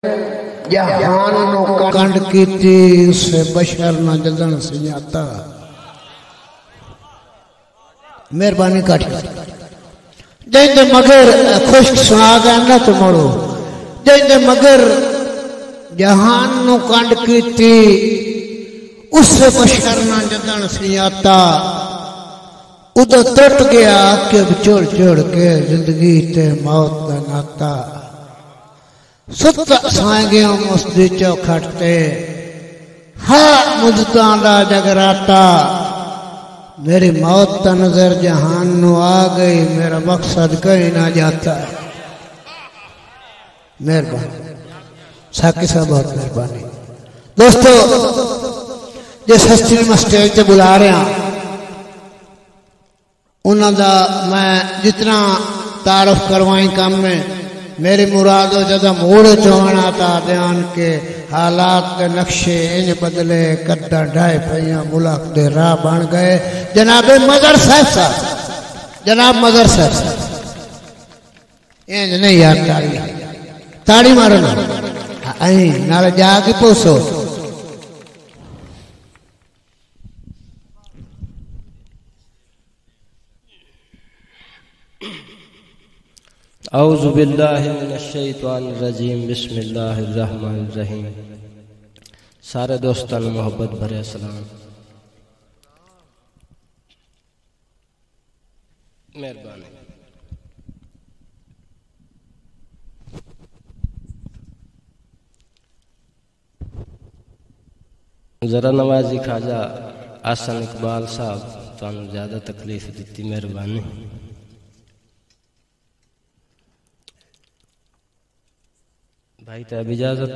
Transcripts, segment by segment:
जहान नो कंड कीती उसे बशर न जदन सजाता। मेहरबानी काट जैसे मगर खुश सुना गया ना तुम्हारो जैसे मगर जहान नो कंड कीती उससे बशर न जदन सजाता। उधर टूट गया कि चोड़ चोड़ के जिंदगी ते मौत का नाता। सुत साए गयो मुस्दी चौखटते हा मुझता दा जगराता। मेरी मौत का नजर जहान नो आ गई मेरा मकसद कहीं ना जाता। मेहरबानी साकी साहब बहुत मेहरबानी। दोस्तों जिस हस्ती में स्टेज से बुला रहे हैं उन्होंने मैं जितना तारफ करवाई काम में मेरी मुरादो जदा मोड़ चवना था ध्यान के हालात के नक्शे इंज बदले कद्दा ढाई पैया मुल्क दे राह बन गए। जनाब मजर साहब जनाब मजर साहब इंज नहीं यार ताड़ी मारो ना नाले जाके पोसो। औज़ु बिल्लाहि मिनश शैतानिर रजीम बिस्मिल्लाहिर रहमानिर रहीम। सारे दोस्तों को मोहब्बत भरे सलाम। मेहरबानी जरा नवाजी खाजा आसन इकबाल साहब तुहानू ज्यादा तकलीफ दी। मेहरबानी भाई तब इजाजत।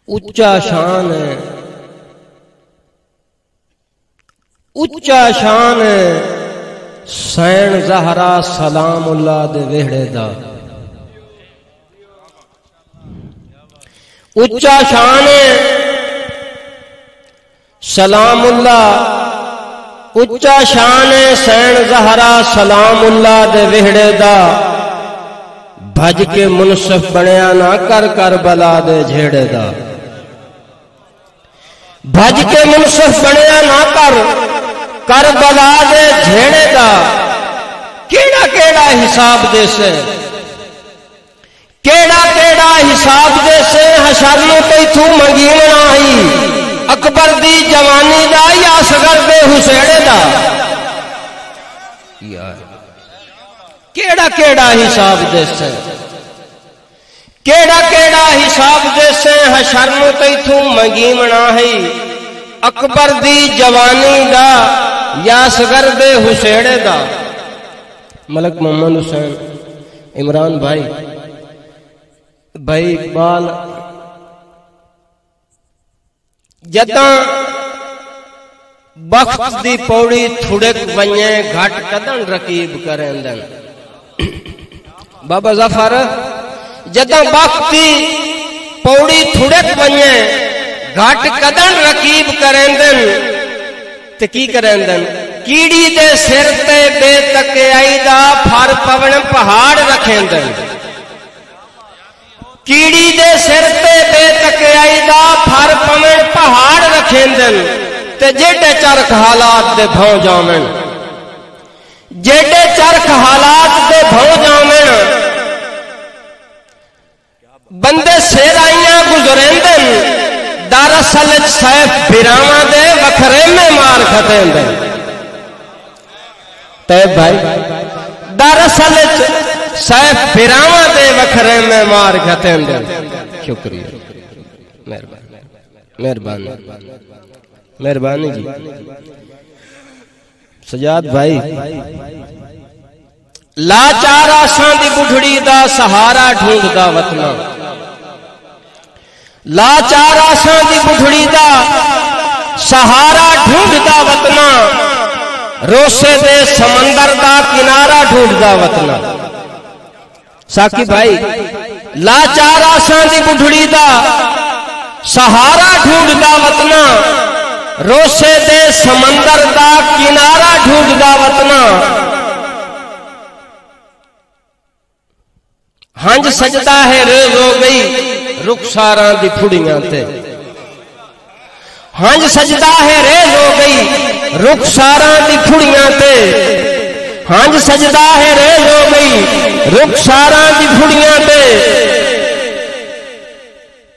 उच्चा शान है उच्चा शान है सैन ज़हरा सलामुल्लाह दे वेहड़े दा। उच्चा शान है सलामुल्लाह उच्चा शान है सैन ज़हरा सलामुल्लाह दे वेहड़े दा। भज के मुनसफ बनया ना कर कर बला दे झेड़े दा। भज के मुनसफ बनया ना कर बला दे झेड़े दा। केड़ा केड़ा हिसाब दे से केड़ा केड़ा हिसाब दे से हशर नु कोई तू मंगीना आई। अकबर दी जवानी दा या असगर दे हुसैने दा। केड़ा केड़ा हिसाब दे से केड़ा केड़ा हिसाब दे से हशर नु तैथू मंगीमना है। अकबर दी जवानी दा या असगर दे हुसैने दा। मलक मोहम्मद हुसैन इमरान भाई भाई इकबाल जदा बख्त दी पौड़ी थुड़क वने घट कदन रकीब करेंदन। बाबा जफर जदा बख्ती पौड़ी थुड़क वने घट कदन रकीब करेंदन ते की करेंदन। कीड़ी दे सिर ते बेतकयाई दा फर पवन पहाड़ रखेंदन। कीड़ी दे सिर ते बेतकयाई दा फर पवन पहाड़ रखेंदन ते जेडे चरख हालात दे भौ जावन जेडे चरख हालात दे भौ जावन। बंदे सेराइयां गुजरेंदन दरअसल सैफ बिरावा दे वखरे में मार खतेंदन। तैब भाई दरअसल सैफ बिरावा दे वखरे में मार खतेंदन। शुक्रिया मेहरबानी मेहरबानी जी। सजाद भाई लाचार आसां दी बुढ़ड़ी दा सहारा ढूंढदा वतना। लाचार आसां दी बुढ़ड़ी दा सहारा ढूंढदा वतना। रोसे दे समंदर दा किनारा ढूंढदा वतना। साकी भाई लाचार आसां दी बुढ़ड़ी दा सहारा ढूंढदा वतना। रोसे दे समंदर दा किनारा ढूंढदा वतना। हंज सजदा है रेज हो गई रुखसारां दी फुड़ियां ते। हंज सजदा है रेज हो गई रुखसारां दी फुड़ियां ते। हंज सजदा है रेज हो गई रुखसारां दी फुड़ियां ते।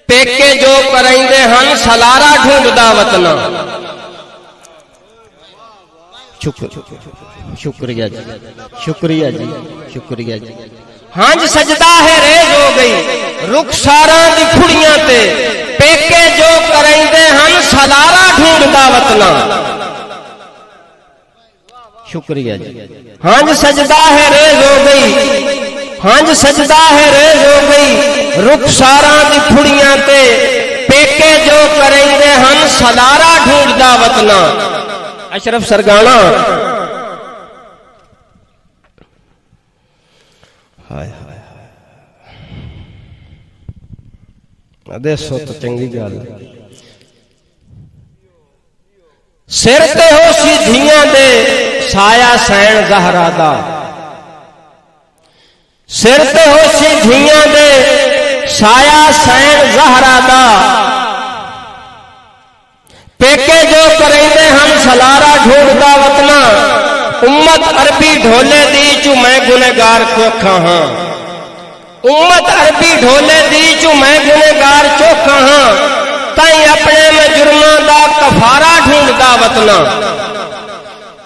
पेके जो करेंदे हन सलारा ढूंढदा वतना। शुक्रिया जी, शुक्रिया जी, शुक्रिया जी। हंज सजदा है रेज हो गई रुखसारां दी फुड़ियां ते। पेके जो करेंदे हन सलारा ढूंढदा वतना। शुक्रिया जी। हंज सजदा है रेज हो गई, हंज सजदा है रेज हो गई रुखसारां दी फुड़ियां ते। पेके जो करेंदे हन सलारा ढूंढदा वतना। अशरफ सरगाना हाय हाय अदेसो तो चंगी गल। सिर ते हो सी धियां दे साया सैन ज़हरा दा। सिर ते हो सी धियां दे साया सैन ज़हरा दा। पेके जो करेंदे हम सलारा ढूंढदा वतना। उम्मत अरबी ढोले दी चू मैं गुनेगार चोखा हाँ। उम्मत अरबी ढोले दी चू मैं गुनेगार चोखा हाँ। ताई अपने में जुर्मां दा कफारा ढूंढदा वतना।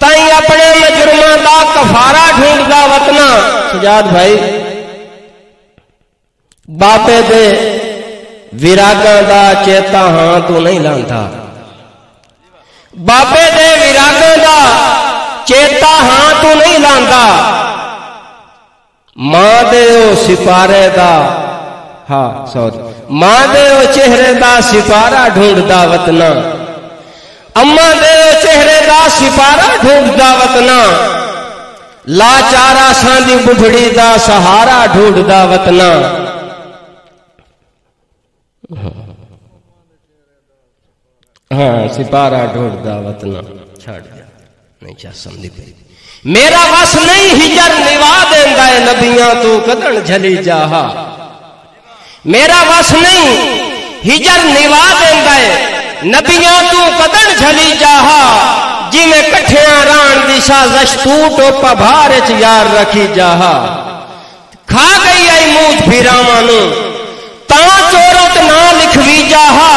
ताई अपने में जुर्मां दा कफारा ढूंढदा वतना। सजाद भाई बापे दे विरागां दा चेता हाँ तू नहीं लांदा। बाबे दे विरागां दा चेता हाँ तू नहीं लांदा। मां दे ओ सिपारे दा हाँ सॉरी मां दे ओ चेहरे दा सिपारा ढूंढदा वतना। अम्मा दे ओ चेहरे दा सिपारा ढूंढदा वतना। लाचारा सांदी बुढ़ड़ी दा सहारा ढूंढदा वतना। हाँ सिपारा ढूंढदा वतना। छाड़ दिया नहीं चाह समझी पई। मेरा वस नहीं हिजर निवा देंदा है नबियां तू कदन झली जाहा। मेरा वस नहीं हिजर निवा देंदा है नबियां तू कदन झली जाहा। जिमें कठिया रान दी साज़िश तू टोपा भारे च यार रखी जाहा। खा गई आई मूछ फिरावां नू ता चोरत ना लिखवी जाहा।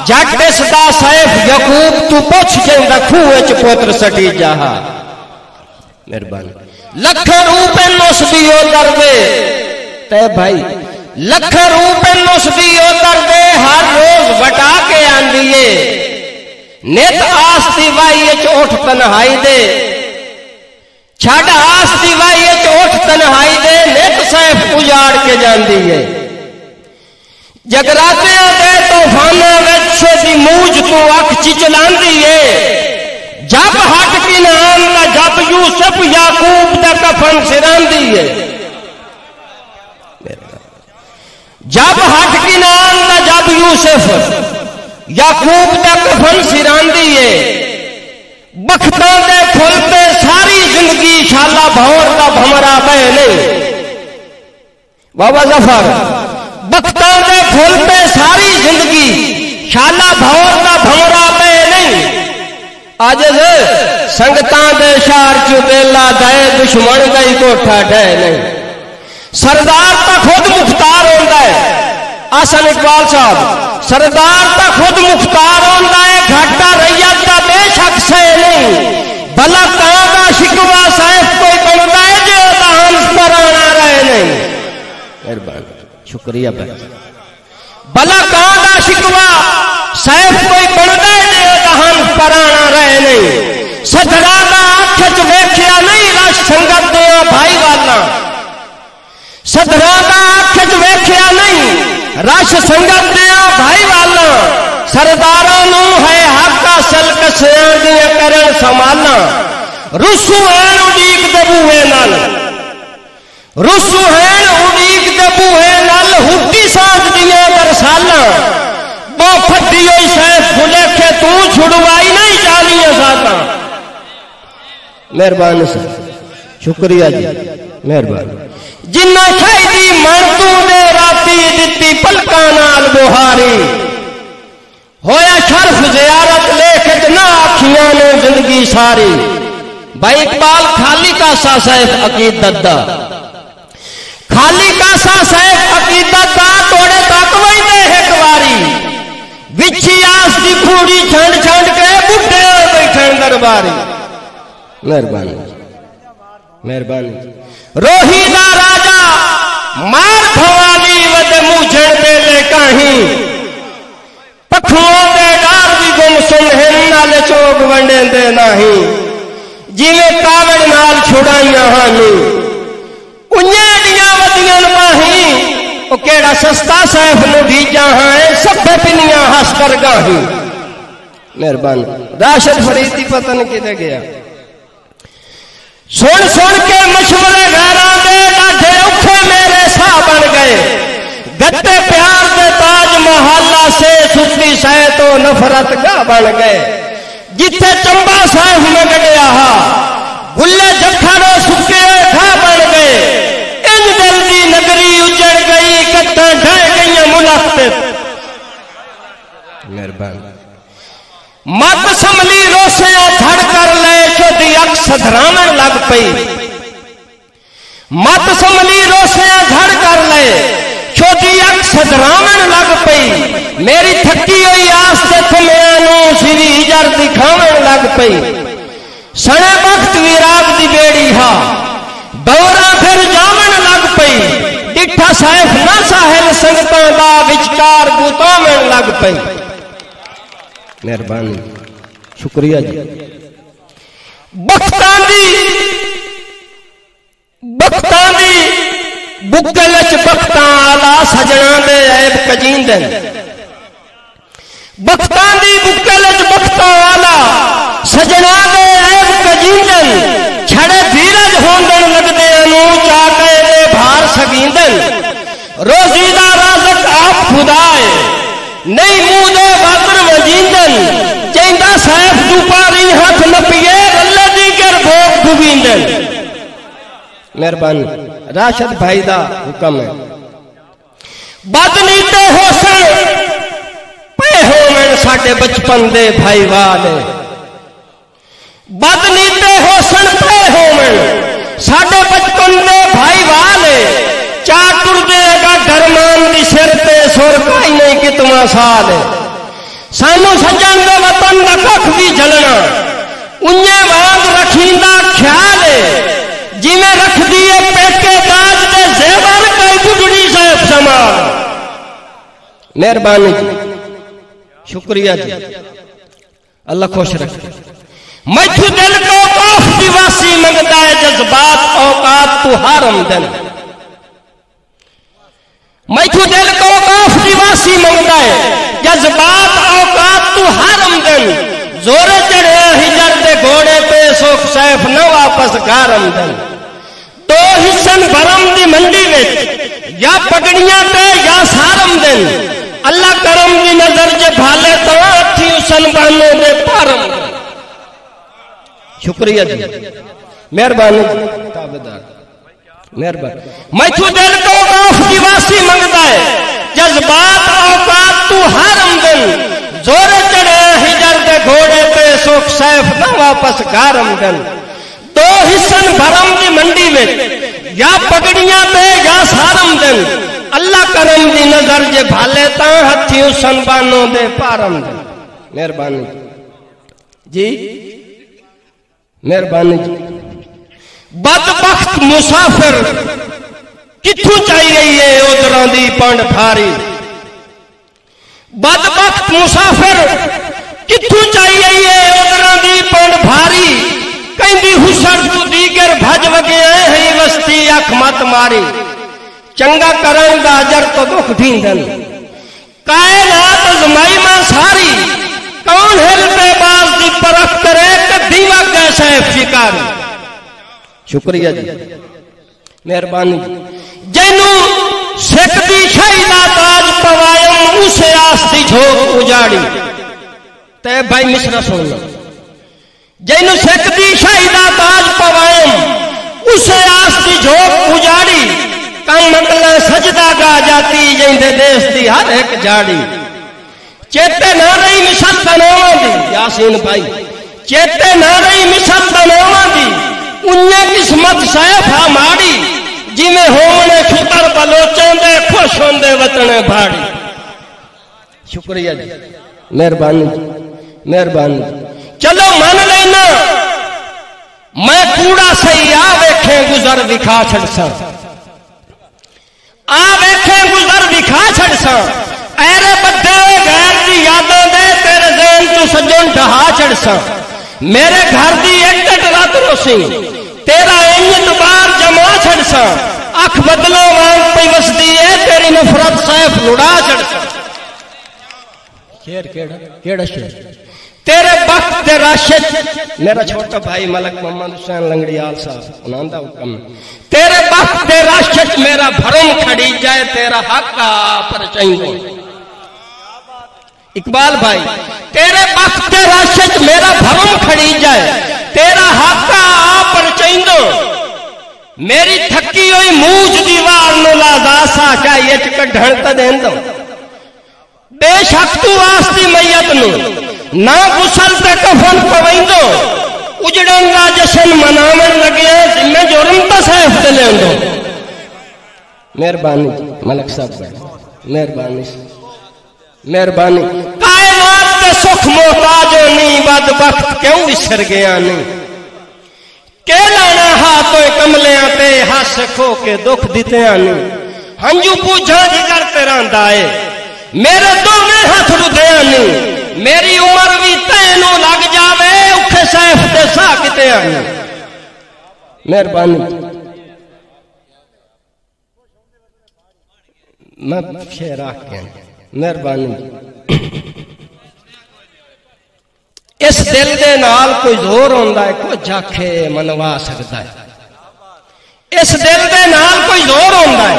जट इसदा सैफ यकूब तू पुछ जेंदा खूह च पुत्र सटी जाहा। मेहरबानी लख रूप नुस दियो दर्दे ते भाई लख रूप नुस दियो दर्दे हर रोज वटा के आंदिए। नित आस दी वाई च उठ तन्हाई दे। छड़ आस दी वाई च उठ तन्हाई दे। नित सैफ उजाड़ के जांदी है। जगरातियां दे तूफाना विच दी मूज तू अख चिचलांदी है। जब हट किनान दा जब यूसुफ याकूब दा कफन सिरांदी है। जब हट किनान दा जब यूसुफ याकूब दा कफन सिरांदी है। बख्तां दे फुल ते सारी जिंदगी शाला भौर दा भमरा बह नहीं। बाबा जफर बख्तां दे फुल पे सारी जिंदगी शाला भौर दा भमरा पे नहीं। अज संगतां दे शार चु बेला दे दुश्मन दा ही कोठा ढह नहीं। सरदार तो खुद मुख्तार होंदा है। आसन इकबाल साहब सरदार तो खुद मुख्तार होंदा है। घाटा रैयत दा बेशक से नहीं। भला कां दा शिकवा सैफ कोई बनदा है जो हंस पर आना रहे नहीं। मेहरबानी शुक्रिया भाई। भला कां दा शिकवा सैफ कोई बनदा है जो हंस पर आना रहे नहीं। सदरा दा अख च वेखिया नहीं रश संगत दे भाई वाला। सदरा दा अख च वेखिया नहीं रश संगत दे भाई वाला। सरदारां नू है हक असल कसियां दियां करन संभालना। रुसू हैन उडीक दे बूहे नाल। रुसू हैन उडीक दे बूहे नाल। हुक्की सांस दियां दरसालां। बो फटी होई सैफ भुलेखे तू छुड़वाई नहीं जालियां सातां। मेहरबानी शुक्रिया जी मेहरबानी। जिन्ना शायदी मन तू दे राती दिती पलका नाल बुहारी होया शर्फ जियारत लेख ना आखियां ने जिंदगी सारी। भाई इकबाल खाली कासा सैफ अकीदत दा, खाली कासा सैफ अकीदत दा तोड़े तक वही एक बारी विछी आस दी खूड़ी छंड छंड के बुढ़े बैठन दरबारी। मेहरबानी मेहरबानी। रोही दा राजा मार भवाली वद मुझे बेले कहीं पखुओं दे डार भी गुम सुन नाले चोग वंडे दे नहीं जिवें कावड़ नाल छुड़ाइया हानी उन्हें वदियां माही ओ केड़ा सस्ता सैफ नु भीजा है सभे पिनिया हस कर गाही। मेहरबानी। राशिद फरीदी पतन किते गया सुन सुन के मशवरे घरां दे लाठे औखे मेरे साह बन गए गत्ते प्यार दे ताज मोहल्ला से सुस्ती सह तो नफरत गा बन गए जिथे चंबा साहब में गड़िया हा गुल्ले जखड़ो सुके खा बन गए इन दिल दी नगरी उजड़ गई कत्ता ढह गई मुलाफत। मेहरबानी। मत संभली रोसिया झड़ कर ले छोटी अख सधरावन लग पई मत संभली रोसिया झड़ कर ले छोटी अख सधरावन लग पई मेरी थकी हुई आस ते थमियानू सिरी जर दिखावन लग पई सने वक्त विराग दी बेड़ी हा दौरा फिर जावन लग पई डिठा सैफ ना साहिल संगतां दा विचकार गुतावन लग पई। मेहरबानी शुक्रिया जी। बख्तां दी बुक्कल च बख्तां आला सजना दे ऐब कजींदन बख्तां दी बुक्कल च बख्तां आला सजना दे ऐब कजींदन छड़े धीरज होंदन लगदे अनु चाके दे भार सगींदन रोजी दा राज़क आप खुदाए नहीं मुंह दे बादर वजींदन चेंदा सैफ दुपारी हाथ नपिए अल्लाह दी कर भोग दुबींदन। मेहरबानी। राशिद भाई दा हुक्म है बदनीते होसन पे होवन साडे बचपन दे भाई वाले बदनीते होसन पे होवन साडे बचपन दे भाई वाले चाटुर देगा धर्मान दी सिर पे सुर पाई नहीं कितना साल सानू सजन दे वतन दा कख भी जलना उन्हें वांग रखींदा ख्याल जिमें रख दिए पेके दाज दे जेवर कई बुढ़ी साहब समाल। मेहरबानी जी शुक्रिया जी अल्लाह खुश रखे। मैथू दिल को औफ दिवासी मंगता है जज्बात औकात तू हारम दिन मैथू दिल को औफ दिवासी मंगता है जज्बात औकात तू हारम दिन जोरे चढ़े हिजर दे घोड़े पे सुख सैफ न वापस गारम दिन दो हिस्सन भरम दी मंडी विच या पगड़ियां पे या सारम दिन अल्लाह करम दी नजर जे भाले तो अठी हुसन बानो दे पारम। शुक्रिया जी मेहरबानी ताबेदार मेहरबानी। मैथू दिल को औफ दिवासी मंगता है जज्बात औकात तू हारम दिन जोरे चढ़े हिजर दे घोड़े पे सुख सैफ न वापस गारम दिन दो हिस्सन भरम दी मंडी में या पगड़ियां पे या सारम दिन अल्लाह करम दी नजर जे भाले ता हथी हुसन बानो दे पारम दिन। मेहरबानी जी मेहरबानी जी। बदबख्त मुसाफिर किथू चाहिए उधरों दी पंड ठारी बदबख्त मुसाफिर किथू चाहिए उधरों दी पंड भारी कहती हुसर तू दीगर भज वगे है वस्ती अख मत मारी चंगा करन दा अजर तो दुख ढींदन कायनात अजमाई मां सारी कौन हिल पे बाज दी परख करे ते दीवा कैसा है शिकारी। शुक्रिया जी मेहरबानी। जैनू सिख दी शाही दा ताज पवायम उसे आस दी झोंक उजाड़ी ते भाई मिश्रा सुन लो जैनू सिख दी शाही दा ताज पवायम उसे आस दी झोंक उजाड़ी कम अगला सजदा गा जाती जिंदे देश दी हर एक झाड़ी चेते ना रही मिसल तनावा दी यासीन भाई चेते ना रही मिसल तनावा दी उन्ने किस्मत सैफा माड़ी जिमें होने शुतर बलोचों दे खुश होंदे वतने भाड़ी। शुक्रिया जी मेहरबानी मेहरबानी। चलो मान लेना मैं कूड़ा सही आ वेखे गुजर दिखा छड़सा आ वेखे गुजर दिखा छड़सा ऐरे बद्दे गैर दी यादों दे तेरे ज़हन तू सज्जन ढहा छड़सा मेरे घर दी एक रात रोसी तेरा इंज बार जमा छड़सा अख बदलो वांग पई वसदी है तेरी नफरत सैफ लुड़ा छड़सा। शेर केड़ा केड़ा शेर तेरे वक्त दे राशिद मेरा छोटा भाई मलक मोहम्मद हुसैन लंगड़ियाल साहब उन्हांदा हुक्म तेरे वक्त दे राशिद मेरा भरम खड़ी जाए तेरा हक आ पर चाहिए। इकबाल भाई तेरे वक्त दे राशिद मेरा भरम खड़ी जाए तेरा हक आ पर चाहिए मेरी थकी हुई मूंछ दीवार नु लादासा चाहिए कढ़ण त देंदो बेशक तू आस्ती मैयत नु ना गुसल ते कफन पवैंदो उजड़न का जश्न मनावन लगे जिम्मे जुर्म तो सैफ ते लेंदो। मेहरबानी मलक साहब मेहरबानी मेहरबानी। कायनात ते सुख मोहताजो नी बदबख्त क्यों विसर गया नी के लाना हाथों कमलियां ते हस खो के दुख दिते नी हंजू पूछा जिगर तेरा दाए मेरे दोवें हाथ रुदया नी मेरी उम्र भी तेनू लग जावे उखे सैफ ते सा किते आनी। मेहरबानी मैं शेर आख के मेहरबानी। इस दिल दे नाल कोई जोर होंदा है कोई जाखे मनवा सकता है इस दिल दे नाल कोई जोर होंदा है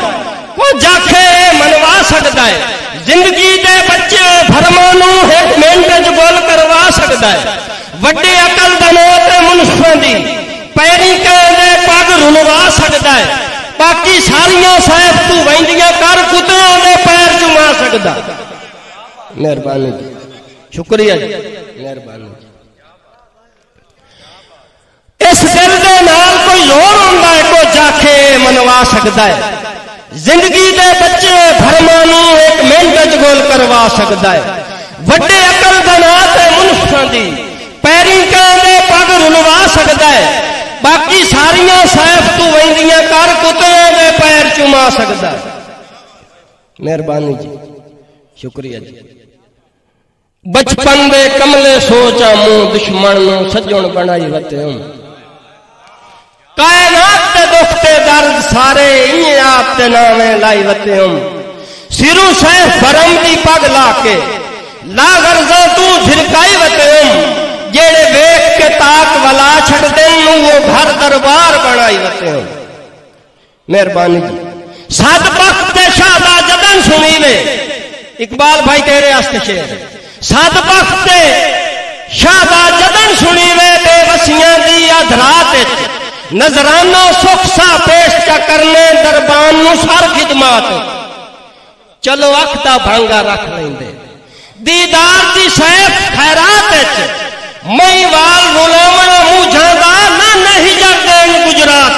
कोई जाखे मनवा सकता है जिंदगी दे बच्चे फरमानू एक मिनट च गोल करवा सकता है वड्डे अकल दनोत मुनफा दी पैरी कहने पग रुलवा सकता है बाकी सारियां सैफ तू वहिंदियां कर कुत्तियां दे पैर चुमा सकता। मेहरबानी शुक्रिया जी मेहरबानी। इस दिल दे नाल कोई जोर होंदा है कोई जाके मनवा सकता है जिंदगी दे बच्चे फरमानू एक मिनट च गोल करवा सकता है वड्डे अकल दनात मुनफा दी पैरी कहने पग रुलवा सकता है बाकी सारियां सैफ तू वहिंदियां कर कुत्तियां दे पैर चुमा सकता है। मेहरबानी जी शुक्रिया जी। बचपन दे कमले सोचा मुंह दुश्मन नू सज्जण बनाई वते कायनात ते दुख ते दर्द सारे इन्हें आप ते नामे लाई वते सिरू सैफ भरम दी पग ला के ला गर्जा तू झिरकाई वते जेड़े वेख के ताक वला छड़ देन वो घर दरबार बनाई वते। मेहरबानी जी। सद वक्त ते शादा जदन सुनी वे इकबाल भाई तेरे आस्ते शेर सद वक्त ते शादा जदन सुनी वे बेवसियां दी अधरात नजराना सुख सा पेश चा करने दरबान नु सर खिदमात चलो अखता भांगा रख लेंदे दीदार दी सैफ खैरात मई वाल गुलामन मुझादा ना नहीं जाते गुजरात।